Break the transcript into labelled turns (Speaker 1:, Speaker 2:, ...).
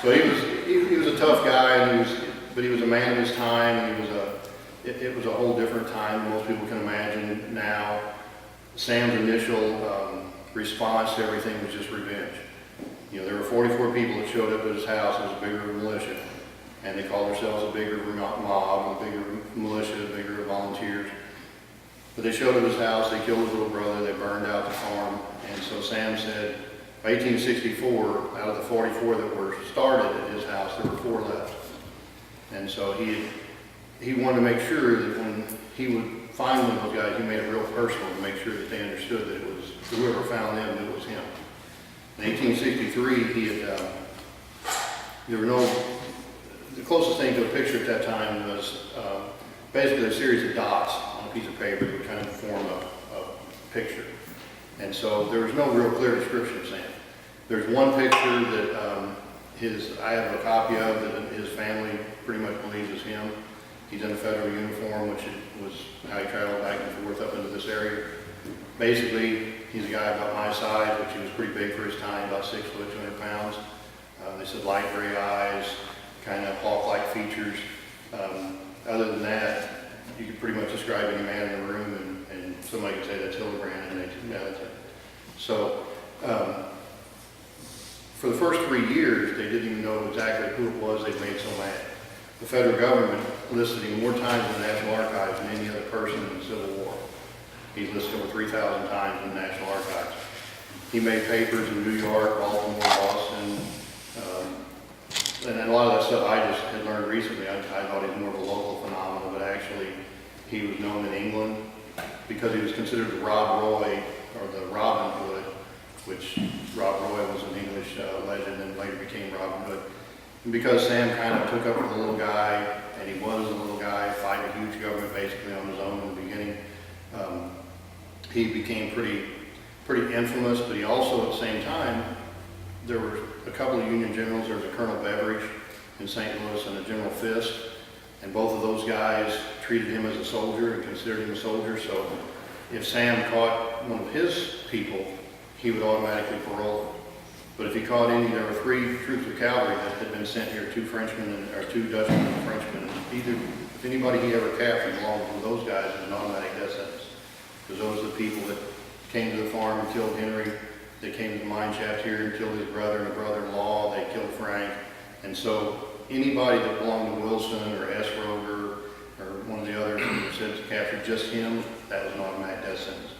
Speaker 1: So he was a tough guy, and but he was a man of his time, and it was a whole different time than most people can imagine now. Sam's initial response to everything was just revenge. You know, there were 44 people that showed up at his house. It was a bigger militia, and they called themselves a bigger mob, a bigger militia, bigger volunteers. But they showed up at his house, they killed his little brother, they burned out the farm, and so Sam said, by 1864, out of the 44 that were started at his house, there were 4 left. And so he wanted to make sure that when he would find one of those guys, he made it real personal to make sure that they understood that it was whoever found them, knew it was him. In 1863, the closest thing to a picture at that time was basically a series of dots on a piece of paper that would kind of form a picture. And so there was no real clear description of Sam. There's one picture that I have a copy of that his family pretty much believes is him. He's in a federal uniform, which was how he traveled back and forth up into this area. Basically, he's a guy about my size, which he was pretty big for his time, about 6 foot, 200 pounds. They said light gray eyes, kind of hawk-like features. Other than that, you could pretty much describe any man in the room, and somebody could say that's Hildebrand, and yeah, that's it. So, for the first 3 years, they didn't even know exactly who it was they made so mad. The federal government listed him more times in the National Archives than any other person in the Civil War. He's listed over 3,000 times in the National Archives. He made papers in New York, Baltimore, Boston, and then a lot of that stuff I just had learned recently. I thought he was more of a local phenomenon, but actually he was known in England because he was considered the Rob Roy, or the Robin Hood, which Rob Roy was an English legend and later became Robin Hood. And because Sam kind of took up with the little guy, and he was a little guy fighting a huge government basically on his own in the beginning, he became pretty infamous, but he also at the same time, there were a couple of Union generals. There was a Colonel Beveridge in St. Louis and a General Fisk, and both of those guys treated him as a soldier and considered him a soldier. So if Sam caught one of his people, he would automatically parole him. But if he caught any, there were 3 troops of cavalry that had been sent here, 2 Frenchmen, or 2 Dutchmen and a Frenchman. If anybody he ever captured belonged to those guys, it was an automatic death sentence. Because those are the people that came to the farm and killed Henry. They came to the mine shaft here and killed his brother and a brother-in-law. They killed Frank. And so anybody that belonged to Wilson or S. Roger or one of the others that said to capture just him, that was an automatic death sentence.